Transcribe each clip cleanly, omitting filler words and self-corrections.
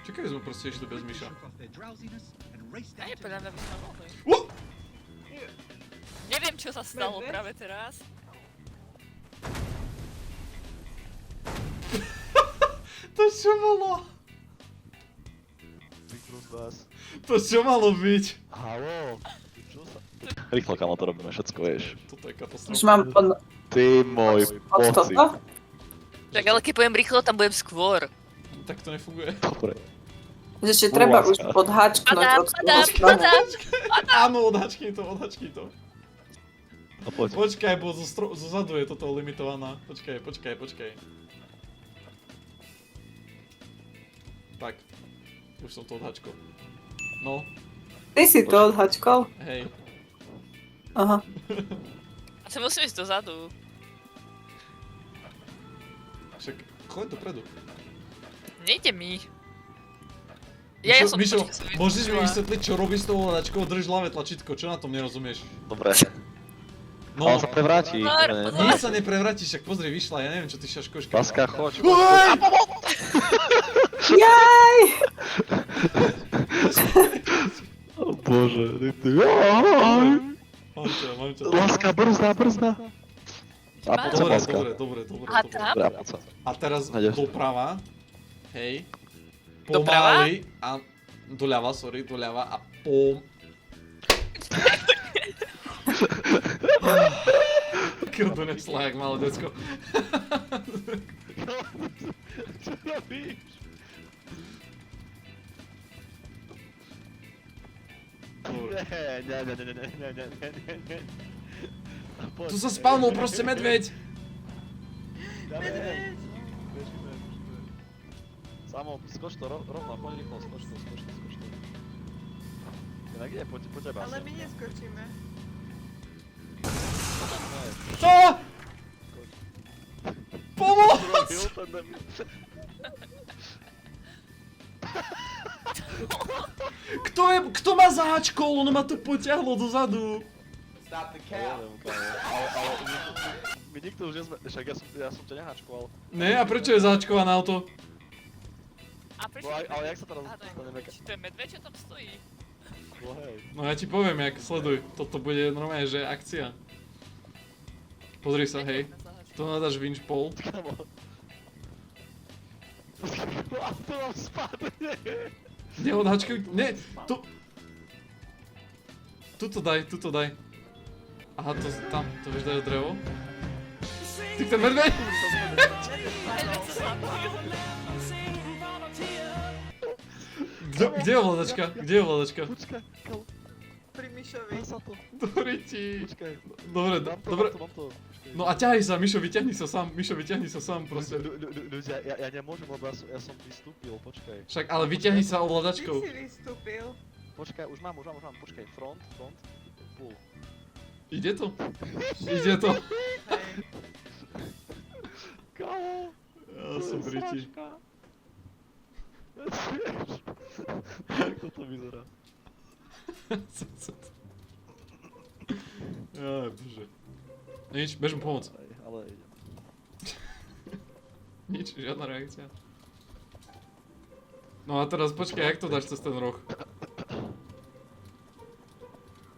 Čakaj, sme proste išli bez Miša. Nie, podľa mňa by sme mohli. What? Neviem, čo sa stalo práve teraz. To čo bolo? Vykrúť vás. To čo malo byť? Haló? Čo sa... Rýchlo, kamo, to robíme všetko, vieš. Toto je Už katastrofa. mám pod Ty môj pocit. toto? Tak ale keď poviem rýchlo, tam budem skôr. Tak to nefunguje. Dobre. Ešte treba už Láska. podháčknuť Padám, od padám, strany. padám. Áno, odhačkni to. No poď. Počkaj, bo zozadu je toto limitovaná. Počkaj. Tak. Už som to odhačkol. No, Ty si to odhačkol? hej. Aha. A sa musím ísť dozadu. Však choď dopredu. Nejde mi. Ja som Mišo, počkaj, som môžeš mi vyskúšala. vysvetliť, čo robíš s tou hľadačkou? Drž ľavé tlačítko, čo na tom nerozumieš? Dobre. No, Ale sa prevráti. Pozor, Ne, pozor. nie sa neprevrátiš, však pozri, vyšla, ja neviem, čo ty šaškoška. Láska, choď. Uaj! Jaj! O bože, ty. Mám ťa. Láska, brzda. A poď sa, Dobre, láska. dobre. A tam? Dobre, a poď sa. A teraz Ideš. doprava. Hej. Doprava? Pomaly a doľava a pom... Krdu nesla, jak malé decko. Čo robíš? Dobre. Nie. Tu sa spavnul proste medveď. Medveď. Samo, skoč to rovno, poď rýchlo, skoč to. Inak ide, po teba. Ale my neskočíme. Čo? Pomoc! Kto ma zahačkol? On ma tu potiahlo dozadu. My nikto už nesme, však ja som ťa nehačkoval. Ne, a prečo je zahačkované auto? A prečo? Ale jak sa teraz Hádaj, dostaneme? či to je medveď, čo tam stojí? No hej. No ja ti poviem, jak sleduj. Toto bude normálne, že akcia. Pozri sa, hej. Tu nadáš winch pole. Kamo. A to nám spadne. Neodhačkuj, ne, tu... Tuto daj. Aha, to tam, to vieš dať drevo? Ty ten medveď! Medveď sa zabil. Kde je ovládačka? Počkaj, kamo. Pri Mišovi. Dám sa to. Dobrý ti. Počkaj. Dobre, Mám to. Počkaj. No a ťahaj sa, Mišo, vyťahni sa sám, proste. Ľudia, ja nemôžem, lebo ja som vystúpil, počkaj. Však, ale vyťahni sa Ty ovládačkou. si vystúpil. Počkaj, už mám, počkaj, front, pull. Ide to? Hej. Kamo, Ja som briti. Jak toto vyzerá? Aj, bože. Nič, bež mu pomôcť. Ale idem. Nič, žiadna reakcia. No a teraz počkaj, jak to dáš cez ten roh?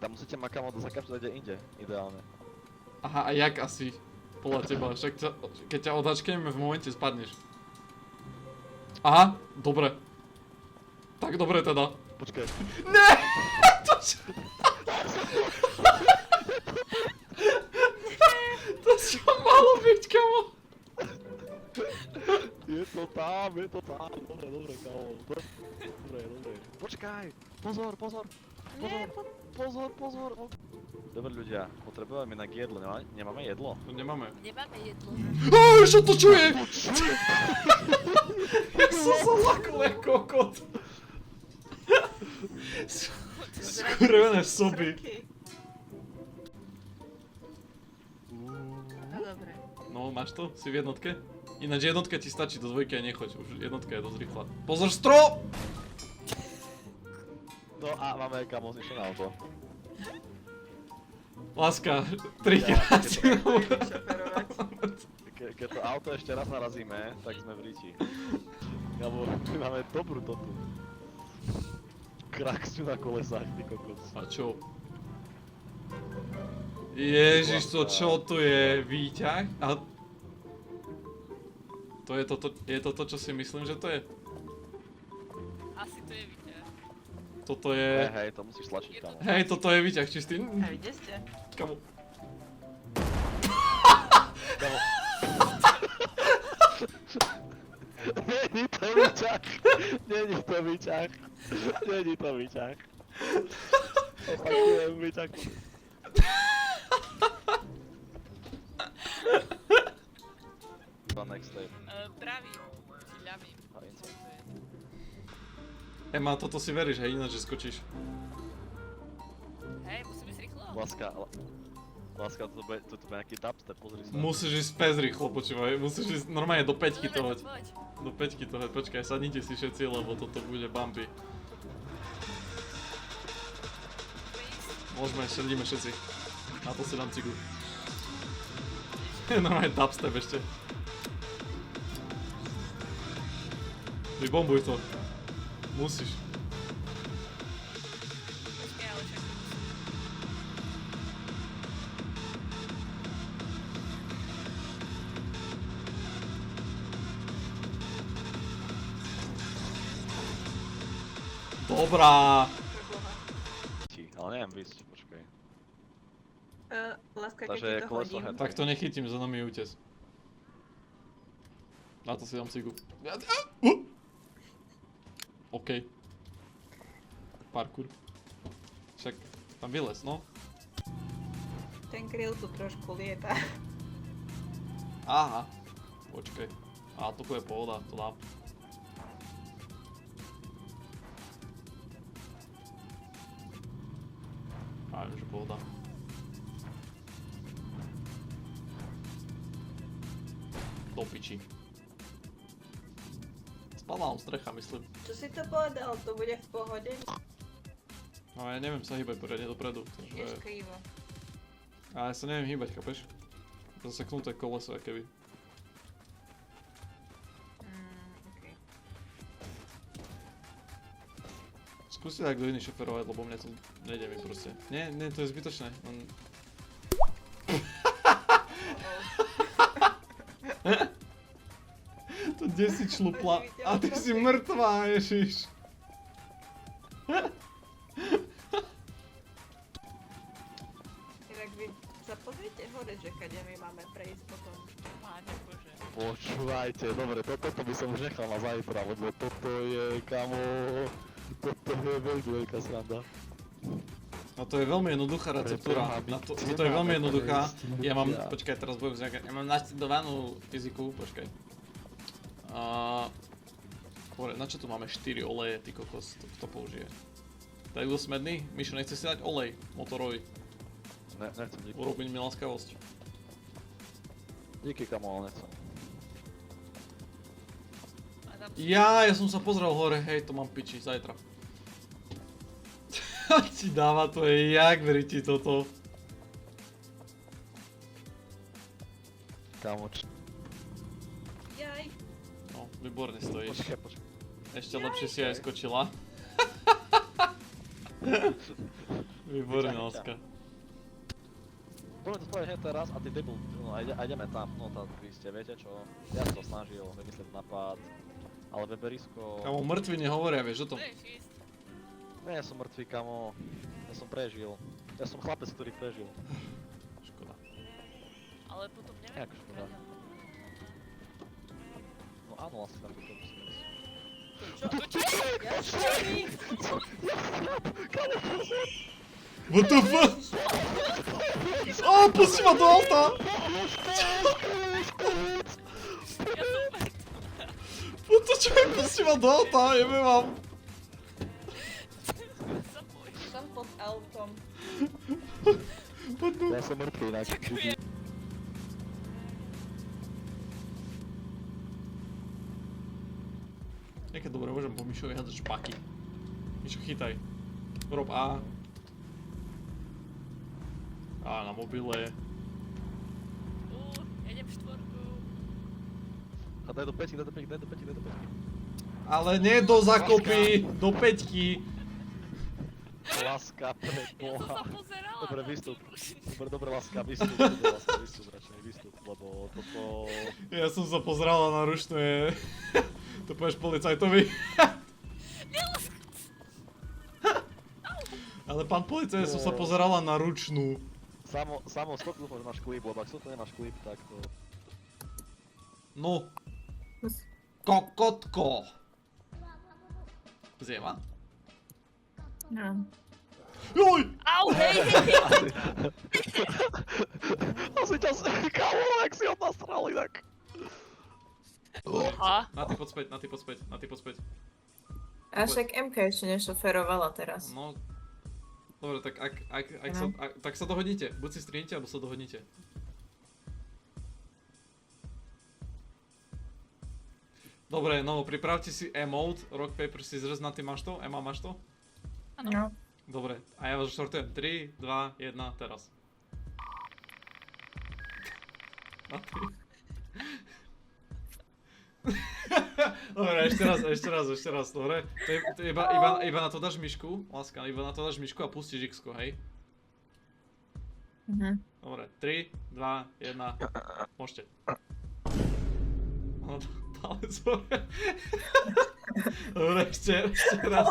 Tam musíte ma kamo zakačať inde, ideálne. Aha, a jak asi? Podľa teba, však keď ťa odhačkneme, v momente spadneš. Aha, dobre. Tak dobre teda. Počkaj. Ne! To čo? To čo malo byť, kamo? Je to tam. Dobre, kamo. Dobre. Počkaj, pozor. Nie, Pozor. Dobre ľudia, potrebujeme inak jedlo, nemáme jedlo? To nemáme. Nemáme jedlo. Áááá, čo to čo je? Ja som sa lakol jak kokot. Skurvené soby. Srky. No dobre. No, máš to? Si v jednotke? Ináč jednotka ti stačí, do dvojky aj nechoď, už jednotka je dosť rýchla. Pozor, strop! No a máme kamo zničené auto. Láska, trikrát si Budem šoferovať. Keď to auto ešte raz narazíme, tak sme v ríti. Lebo my máme dobrú toto. Kraxu na kolesách, ty kokos. A čo? Ježiš, to čo tu je? Výťah? A... To je to, čo si myslím, že to je? Asi to je výťah. Toto je... Hej, to musíš tlačiť, kamo. Hej, toto je výťah čistý. A kde ste? Kamo. Kamo. Není to výťah. Není to výťah. Není to výťah. Opakujem výťah. Next day. Pravý. Či ľavý. A inside. Ema, toto si veríš, hej, ináč, že skočíš. Hej, musím ísť rýchlo. Láska, to bude nejaký dubstep, pozri sa. Musíš ísť pes rýchlo, počúvaj, musíš ísť normálne do 5 to hoď. Poď. Do 5 to hoď, počkaj, sadnite si všetci, lebo toto bude bumpy. Môžeme, sedíme všetci. Na to si dám cigu. Normálne dubstep ešte. Vybombuj to. Musíš. Počkaj, ale čak. Dobrá. Preboha. Ale neviem výsť, počkaj. Láska, keď Takže ti to koleso hodím. head. Tak to nechytím, za nami je útes. Na to si dám cigu. OK. Parkour. Však tam vylez, no. Ten grill tu trošku lieta. Aha. Počkaj. A to bude pohoda, to dám. A viem, že pohoda. Do piči. Spadla nám strecha, myslím. Čo si to povedal? To bude v pohode? No ja neviem sa hýbať poriadne dopredu, Ideš takže... krivo. A ja sa neviem hýbať, chápeš? Zaseknuté koleso, akéby. Okay. Skúsi tak do iný šoferovať, lebo mne to nejde mi proste. Nie, to je zbytočné. To kde si člupla? A ty si mŕtvá, ježiš. Inak vy sa pozrite hore, že kade my máme prejsť potom. Máte bože. Počúvajte, dobre, toto by som už nechal na zajtra, lebo toto je, kamo, toto je veľmi veľká sranda. No to je veľmi jednoduchá receptúra. To je veľmi jednoduchá. Ja mám, počkaj, teraz budem zjakať. Ja mám naštudovanú fyziku, počkaj. Na čo tu máme 4 oleje, ty kokos, to použije. Tak kto smedný? Mišo, nechce si dať olej motorový? Nechcem díky. Urobiť mi láskavosť. Díky, kamo, ale nechcem. A tam Ja som sa pozrel hore, hej, to mám piči, zajtra. Ti dáva, to je jak verí toto. Kamo, Jaj. No, výborne stojíš. počkaj. Ešte lepšie si aj skočila. Výborne, láska. Poďme to spraviť hneď teraz a ty debil, no a ideme tam, no tam vy ste, viete čo, ja som to snažil vymyslieť nápad, ale Weberisko... Kamo, mŕtvi nehovoria, vieš o tom. Chceš ísť? Nie, ja som mŕtvý, kamo, ja som prežil, ja som chlapec, ktorý prežil. Škoda. Ale potom neviem. Jak škoda? No áno, asi tam to musím ísť. Ja čo? What the fuck? Ó, pusti ma do auta! Ja som What the čo je, pusti ma do auta, jebe vám. sa bojím. Som pod autom. What the... Ja som mŕtvý inak. Ďakujem. Niekedy dobre, môžem po Mišovi hádzať špaky. Mišo, chytaj. Rob A. A na mobile. Jedem štvorku. A daj do peťky, daj do peťky, daj do peťky, daj do peťky. Ale nie do zakopy, do peťky. Láska, pre Ja som Boha. sa pozerala. Dobre, tam vystup. tu. Dobre, láska, vystup. Dobre, láska, vystup, radšej, vystup, lebo toto... Ja som sa pozerala na ručnú, je... To povieš policajtovi. Ale pán policajt, som sa pozerala na ručnú. Samo skok dúfam, že máš klip, lebo ak to nemáš klip, tak to... No. Kokotko. Zjeva? No. Joj! Au, hej! Asi ťa kámo, jak si ho nasral inak. Aha. Na ty poď späť, na ty poď späť, na ty poď späť. A však MK ešte nešoferovala teraz. No. Dobre, tak tak sa dohodnite. Buď si strihnite, alebo sa dohodnite. Dobre, no pripravte si emote, rock, paper, scissors, na ty máš to? Emma, máš to? No. Dobre, a ja vás šortujem. 3, 2, 1, teraz. A ty. Dobre, ešte raz, dobre. To je iba na to dáš myšku, láska, iba na to dáš myšku a pustíš X-ko, hej? Dobre, 3, 2, 1, môžete. No, palec hore. Dobre, ešte raz.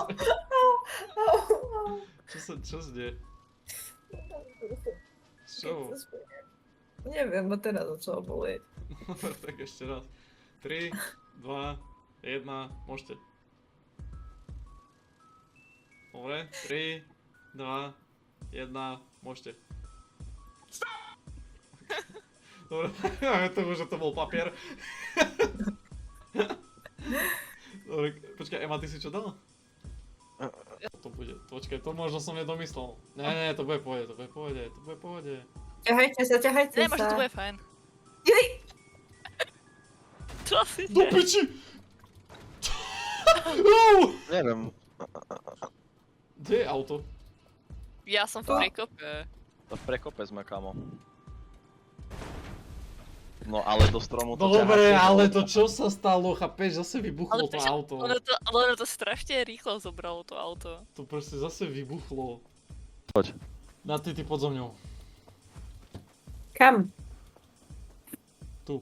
Čo sa deje? Čo? Neviem, bo teraz začalo bolieť. Dobre, tak ešte raz. 3, 2, 1, môžete. Dobre, 3, 2, 1, môžete. Dobre, máme tomu, že to bol papier. Dobre, počkaj, Emma, ty si čo dala? To bude, počkaj, to možno som nedomyslel. Nie, to bude pohode, to bude pohode. Ťahajte sa, ťahajte Ne, možno sa. to bude fajn. Jej! Čo si Do deje? piči! Neviem. Kde je auto? Ja som v prekope. To v prekope sme, kamo. No ale do stromu to Dobre, ťaháte, ale no. to čo sa stalo, chápeš? Zase vybuchlo to prečo- auto. ono to strašne rýchlo zobralo to auto. To proste zase vybuchlo. Poď. Na ty poď so mňou. Kam? Tu.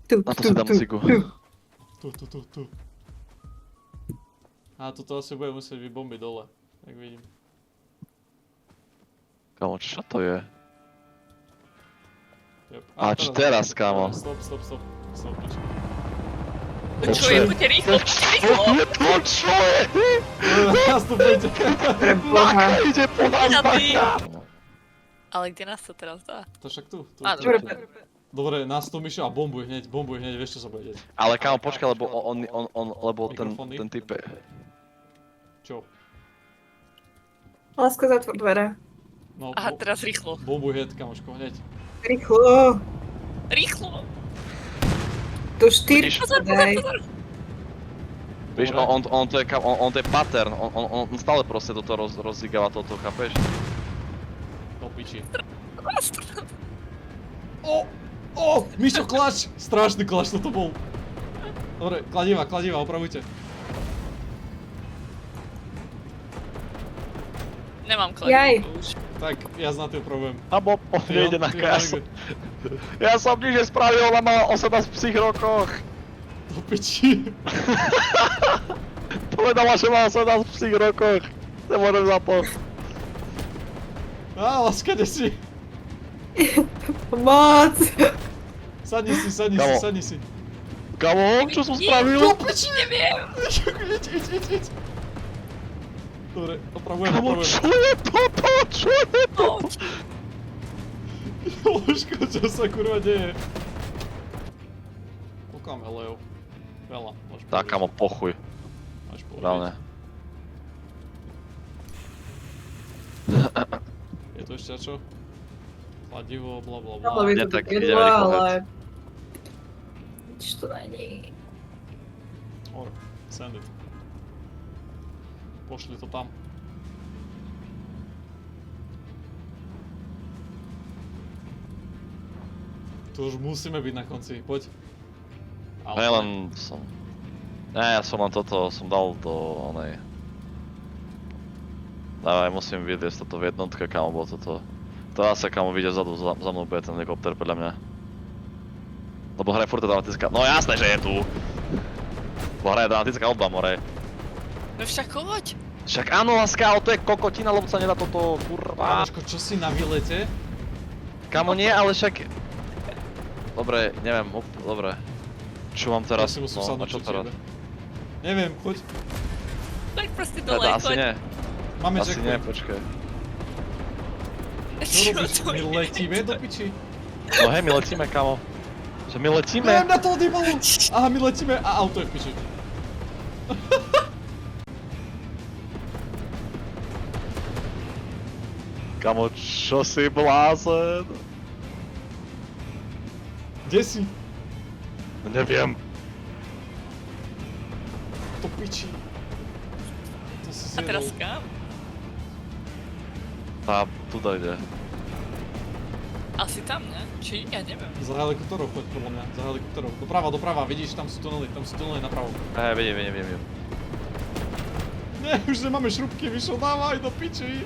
Tu, Na to si dám cigu. Tu. A toto asi bude musieť vybombiť dole. Tak vidím. Kamo, čo to je? Yep. A čo teraz, kámo? Stop. Počkaj. Čo je, poďte rýchlo, poďte rýchlo! To čo je? Nastupujte. Boha. Ide po nás Ďakujem. Ale kde nás to teraz dá? To však tu. Á, Dobre. Dobre, nás tu Mišo a bombuj hneď, vieš čo sa bude deť. Ale kámo, počkaj, lebo lebo Mikrofóny? ten typ je... Čo? Láska, zatvor dvere. No, Aha, teraz rýchlo. bombuj hneď, kamoško, hneď. Rýchlo. Rýchlo! Tu 4 Pozor, daj. pozor! Víš, on to je pattern, on stále proste toto rozzigáva toto, chápeš? Do piči. O, Mišo, klač! Strašný klač toto bol. Dobre, kladiva, opravujte. Nemám Jaj. kladivo už. Tak, ja na to opravujem. Abo, nejde na kasu. Ja som nič nespravil, ona mala 18 psích rokoch. Do piči. Povedala, že má 18 psích rokoch. Nemôžem za to. Á, láska, kde si? Moc. Sadni si. Kamo, čo som spravil? Do piči! Neviem! Idď. Dobre, opravujem. Kamo, čo je toto? Čo je to? Jožko, čo sa kurva deje? Pokáme, Leo. Veľa, môžeš Tak, povedať. kamo, pochuj. Máš povedať. Reálne. Je tu ešte čo? Kladivo, blablabla. Malo by Nie, to tak byť ideme jedlo, rýchlo ale... hned. Nič to není. Send it. Pošli to tam. Tu už musíme byť na konci, poď. Ale Ne, len som... Ne, ja som len toto, som dal do onej... Dávaj, musím vyliesť toto v jednotke, kamo, bo toto... To zase, kamo, vyjde vzadu, za mnou bude ten helikopter, podľa mňa. Lebo hra je furt dramatická... No jasné, že je tu! Bo hra je dramatická oba, more. No však choď. Však áno, láska, ale to je kokotina, lebo sa nedá toto, kurva. Kámoško, čo si na výlete? Kamo, nie, ale však... Dobre, neviem, dobre. Čo mám teraz? Ja si musím No, a sadnúť čo do teraz? tebe. Neviem, choď. Tak proste dole, Teda asi choď. nie, Máme asi nie, checkpoint. počkaj. Čo robíš? My letíme do piči? No hej, my letíme, kamo. Že my letíme? Neviem na to odjebalo! Aha, my letíme a auto je v piči. Kamo, čo si blázen? Kde si? Neviem. To piči. To si A teraz zjedol. kam? Tá, tuto ide. Asi tam, ne? Či? Ja neviem. Za helikopterov choď podľa mňa, za helikopterov. Doprava, vidíš, tam sú tunely napravo. Vidím. Nie, už nemáme šrubky, vyšlo, dávaj do piči.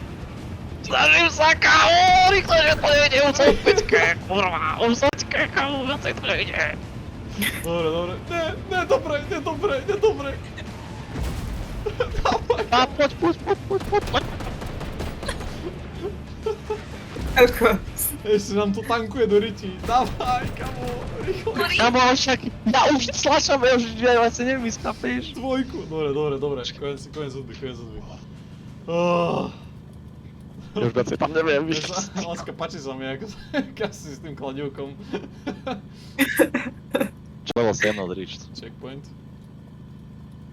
Snažím sa, kamo, rýchle, že to nejde, usoďke, kurva, usoďke, kamo, viacej to nejde. Dobre. Ne, dobre. Dávaj. A poď. Ako? Ešte nám to tankuje do ryti. Dávaj, kamo, rýchlo. Kamo, však, ja už slašam, ja vlastne neviem, vyskapíš. Dvojku. Dobre. Konec hudby. Ja už viacej tam neviem, víš. Láska, páči sa mi, ako si s tým kladivkom. Čo bolo 17 reached? Checkpoint.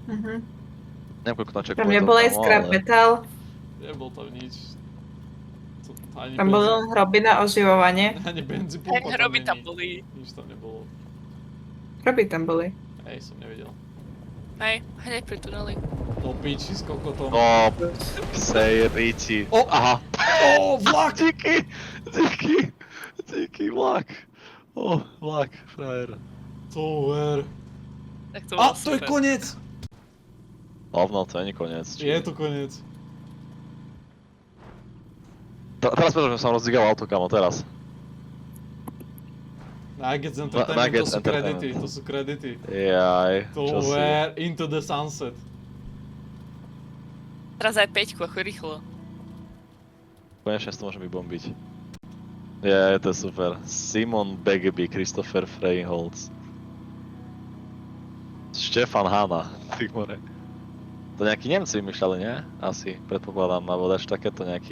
Neviem, koľko tam Tam checkpointov nebol aj tam, scrap ale- metal, Nebol tam nič. tam bolo len hroby na oživovanie. Ani benzín, pumpa Hroby tam není. boli. Nič tam nebolo. Hroby tam boli. Hej, som nevidel. Hej, hneď pri tuneli. Do piči s kokotom. No, sejrici. O! Aha. Ó, vlak! Díky, vlak. O, vlak, frajer. To ver. Tak to A, bolo to je super. koniec! Hovno, to nie koniec. Je to koniec. Teraz preto, že som rozdígal auto, kamo, teraz. Nuggets Entertainment, Nuggets to sú Entertainment. kredity, to sú kredity. Jaj, To čo si. ver, Into the Sunset. Teraz aj 5, ako rýchlo. Konečne to môžem vybombiť. Je, to je super. Simon Bagby, Christopher Freyholz. Štefan Hanna, ty more. To nejakí Nemci vymýšľali, nie? Asi, predpokladám, alebo dač takéto nejaký.